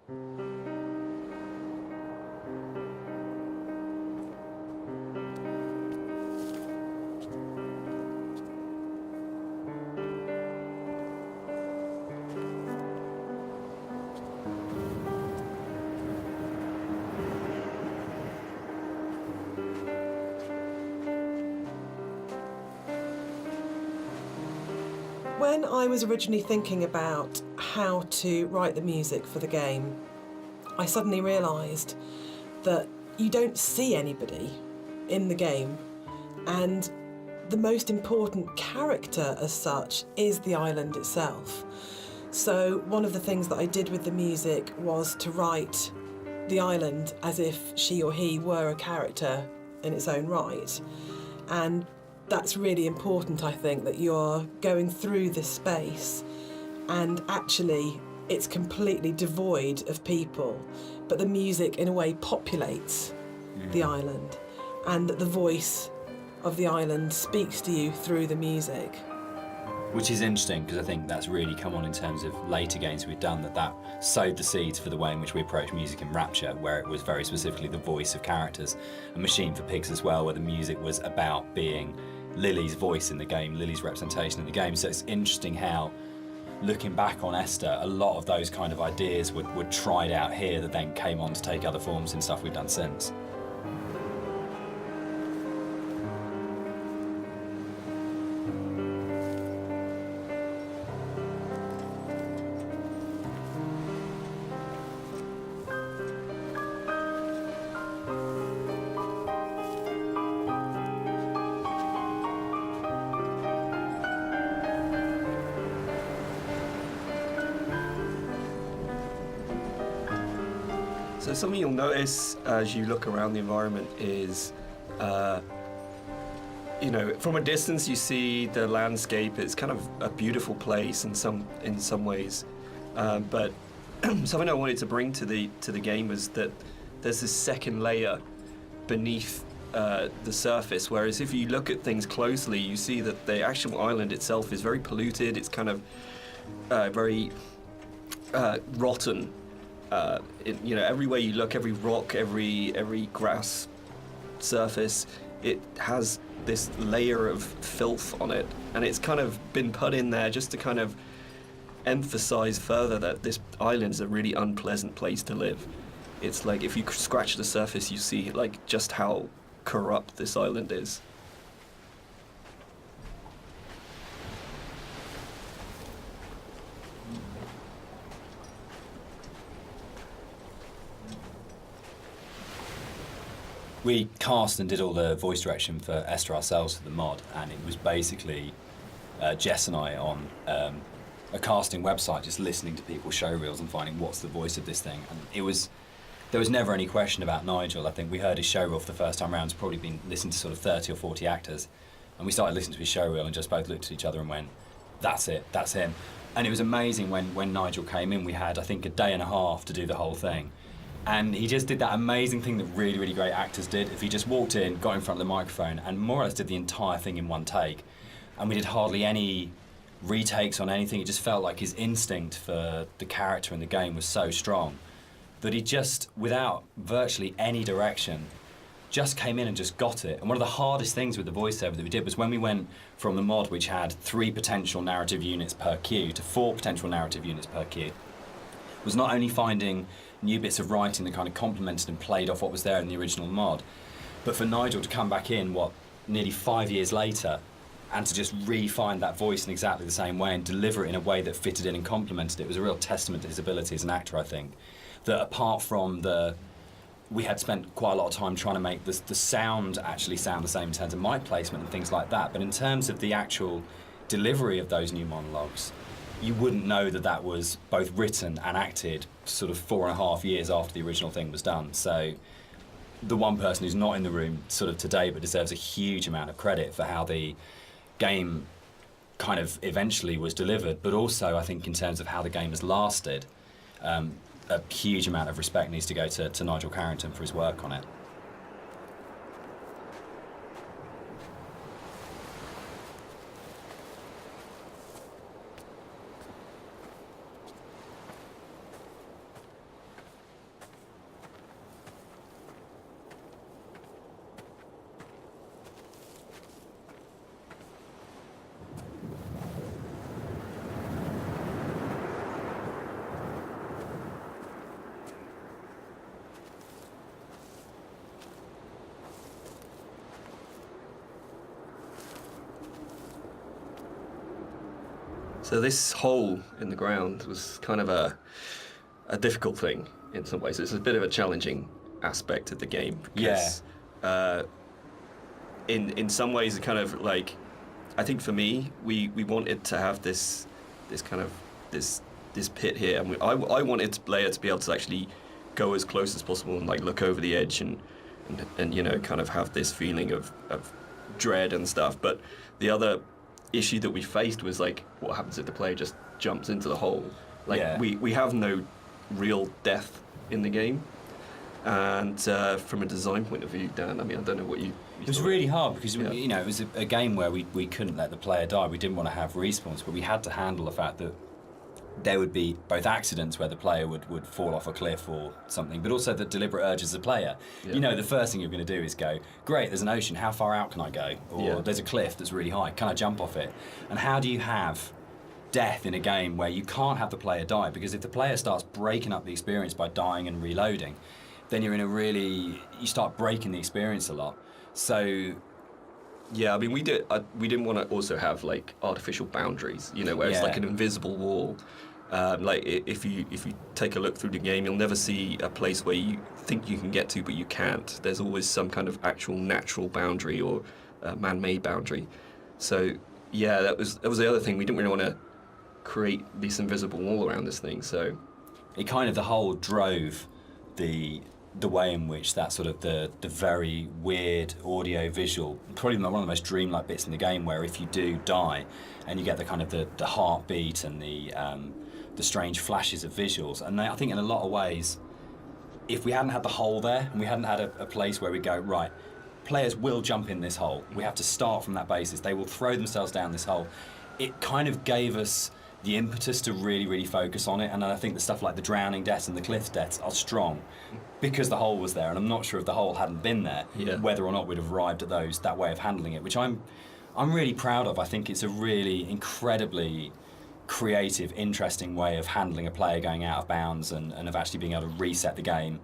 When I was originally thinking about how to write the music for the game, I suddenly realised that you don't see anybody in the game, and the most important character as such is the island itself. So one of the things that I did with the music was to write the island as if she or he were a character in its own right. And that's really important, I think, that you're going through this space and actually it's completely devoid of people, but the music in a way populates the island, and that the voice of the island speaks to you through the music. Which is interesting, because I think that's really come on in terms of later games we've done, that sowed the seeds for the way in which we approach music in Rapture, where it was very specifically the voice of characters. And Machine for Pigs as well, where the music was about being Lily's voice in the game, Lily's representation in the game. So it's interesting how, looking back on Esther, a lot of those kind of ideas were tried out here that then came on to take other forms in stuff we've done since. So something you'll notice as you look around the environment is, from a distance you see the landscape. It's kind of a beautiful place in some ways, but something I wanted to bring to the game was that there's this second layer beneath the surface. Whereas if you look at things closely, you see that the actual island itself is very polluted. It's kind of very rotten. Everywhere you look, every rock, every grass surface, it has this layer of filth on it, and it's kind of been put in there just to kind of emphasize further that this island is a really unpleasant place to live. It's like if you scratch the surface, you see like just how corrupt this island is. We cast and did all the voice direction for Esther ourselves for the mod, and it was basically Jess and I on a casting website just listening to people's show reels and finding what's the voice of this thing. And there was never any question about Nigel. I think we heard his show reel for the first time around. It's probably been listened to sort of 30 or 40 actors, and we started listening to his show reel and just both looked at each other and went, that's it, that's him. And it was amazing when Nigel came in. We had, I think, a day and a half to do the whole thing. And he just did that amazing thing that really, really great actors did. If he just walked in, got in front of the microphone, and more or less did the entire thing in one take. And we did hardly any retakes on anything. It just felt like his instinct for the character in the game was so strong that he just, without virtually any direction, just came in and just got it. And one of the hardest things with the voiceover that we did was when we went from the mod, which had 3 potential narrative units per queue, to 4 potential narrative units per queue, was not only finding new bits of writing that kind of complemented and played off what was there in the original mod, but for Nigel to come back in, nearly 5 years later, and to just re-find that voice in exactly the same way and deliver it in a way that fitted in and complemented it was a real testament to his ability as an actor, I think. That apart from we had spent quite a lot of time trying to make the sound actually sound the same in terms of mic placement and things like that, but in terms of the actual delivery of those new monologues, you wouldn't know that was both written and acted sort of 4.5 years after the original thing was done. So the one person who's not in the room sort of today but deserves a huge amount of credit for how the game kind of eventually was delivered, but also I think in terms of how the game has lasted, a huge amount of respect needs to go to Nigel Carrington for his work on it. So this hole in the ground was kind of a difficult thing in some ways. It's a bit of a challenging aspect of the game. Because, in some ways, it kind of like, I think for me, we wanted to have this kind of this pit here, and I wanted the player to be able to actually go as close as possible and like look over the edge and you know, kind of have this feeling of dread and stuff. But the other issue that we faced was like, what happens if the player just jumps into the hole? Like we have no real death in the game. And from a design point of view, Dan, I mean, I don't know what you it was really hard because you know, it was a game where we couldn't let the player die. We didn't want to have respawns, but we had to handle the fact that there would be both accidents where the player would fall off a cliff or something, but also the deliberate urges of the player. You know, the first thing you're going to do is go, great, there's an ocean, how far out can I go? Or there's a cliff that's really high, can I jump off it? And how do you have death in a game where you can't have the player die? Because if the player starts breaking up the experience by dying and reloading, then you're in you start breaking the experience a lot. So yeah, I mean, we didn't want to also have like artificial boundaries, you know, where it's like an invisible wall. Like if you take a look through the game, you'll never see a place where you think you can get to, but you can't. There's always some kind of actual natural boundary or man-made boundary. So yeah, that was the other thing. We didn't really want to create this invisible wall around this thing. So it kind of the whole drove the way in which that sort of the very weird audio visual, probably one of the most dreamlike bits in the game, where if you do die and you get the kind of the heartbeat and the strange flashes of visuals. And I think in a lot of ways, if we hadn't had the hole there and we hadn't had a place where we go, right, players will jump in this hole, we have to start from that basis, they will throw themselves down this hole, it kind of gave us the impetus to really, really focus on it. And I think the stuff like the drowning deaths and the cliff deaths are strong because the hole was there, and I'm not sure if the hole hadn't been there, whether or not we'd have arrived at that way of handling it, which I'm really proud of. I think it's a really incredibly creative, interesting way of handling a player going out of bounds and of actually being able to reset the game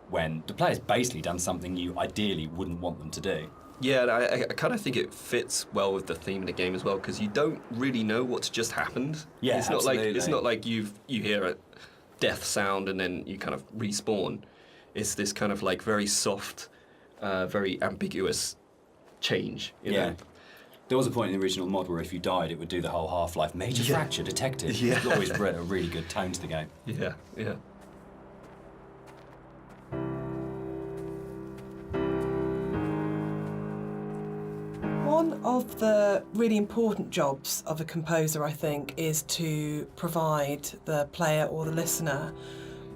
when the player's basically done something you ideally wouldn't want them to do. Yeah, and I kind of think it fits well with the theme of the game as well, because you don't really know what's just happened. Yeah, it's not like you hear a death sound and then you kind of respawn. It's this kind of like very soft, very ambiguous change. You know? There was a point in the original mod where if you died, it would do the whole Half-Life major fracture detected. Yeah. It always brought a really good tone to the game. Yeah, yeah. One of the really important jobs of a composer, I think, is to provide the player or the listener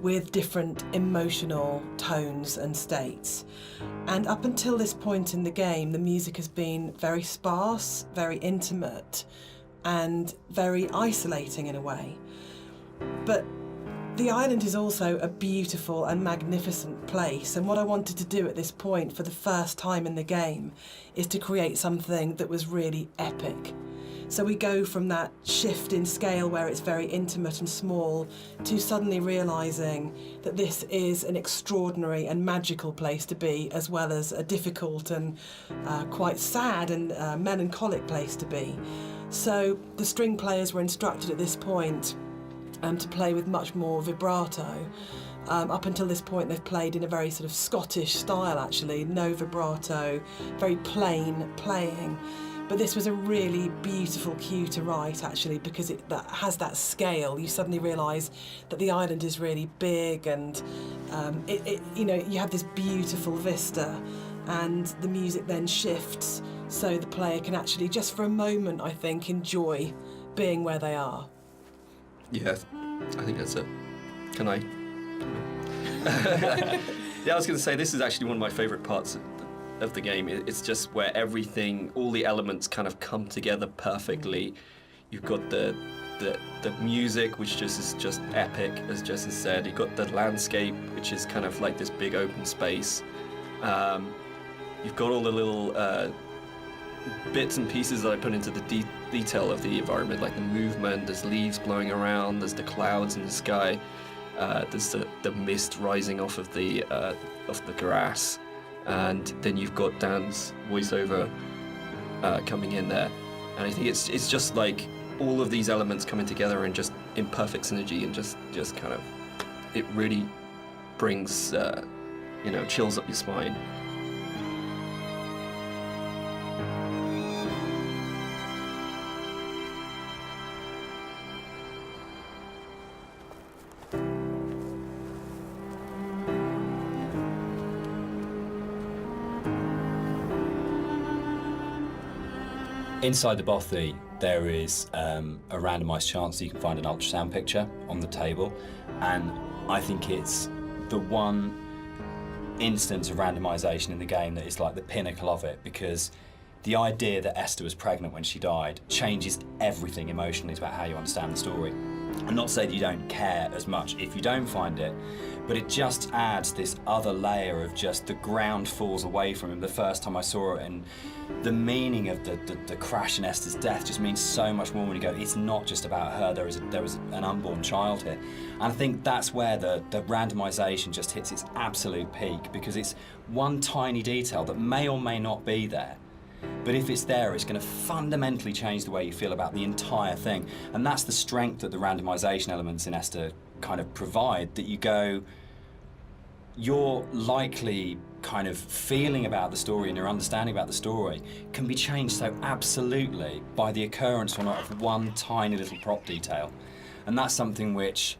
with different emotional tones and states. And up until this point in the game, the music has been very sparse, very intimate, and very isolating in a way. But the island is also a beautiful and magnificent place, and what I wanted to do at this point for the first time in the game is to create something that was really epic. So we go from that shift in scale where it's very intimate and small to suddenly realising that this is an extraordinary and magical place to be, as well as a difficult and quite sad and melancholic place to be. So the string players were instructed at this point to play with much more vibrato. Up until this point they've played in a very sort of Scottish style actually, no vibrato, very plain playing. But this was a really beautiful cue to write actually, because that has that scale. You suddenly realise that the island is really big, and you know, you have this beautiful vista, and the music then shifts so the player can actually just for a moment, I think, enjoy being where they are. Yeah, I think that's it. Can I? Yeah, I was going to say, this is actually one of my favourite parts of the game. It's just where everything, all the elements kind of come together perfectly. You've got the music, which just is just epic, as Jess has said. You've got the landscape, which is kind of like this big open space. You've got all the little bits and pieces that I put into the detail of the environment, like the movement, there's leaves blowing around, there's the clouds in the sky, there's the mist rising off of the grass, and then you've got Dan's voiceover coming in there, and I think it's just like all of these elements coming together and just in perfect synergy, and just kind of, it really brings chills up your spine. Inside the bothy, there is a randomised chance that you can find an ultrasound picture on the table, and I think it's the one instance of randomisation in the game that is like the pinnacle of it, because the idea that Esther was pregnant when she died changes everything emotionally about how you understand the story. I'm not saying you don't care as much if you don't find it, but it just adds this other layer of just the ground falls away from him the first time I saw it, and the meaning of the crash in Esther's death just means so much more when you go, it's not just about her, there was an unborn child here. And I think that's where the randomisation just hits its absolute peak, because it's one tiny detail that may or may not be there, but if it's there, it's going to fundamentally change the way you feel about the entire thing. And that's the strength that the randomisation elements in Esther kind of provide, that you go, your likely kind of feeling about the story and your understanding about the story can be changed so absolutely by the occurrence or not of one tiny little prop detail. And that's something which,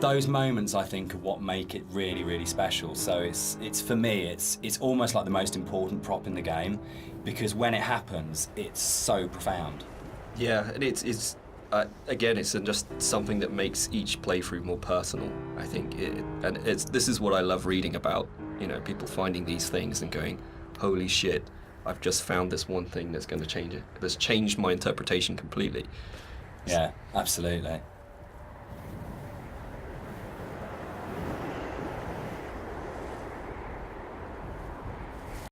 those moments I think are what make it really, really special. So it's for me, it's almost like the most important prop in the game, because when it happens, it's so profound. Yeah, and it's again, it's just something that makes each playthrough more personal, I think. This is what I love reading about, people finding these things and going, holy shit, I've just found this one thing that's going to change it. That's changed my interpretation completely. Yeah, absolutely.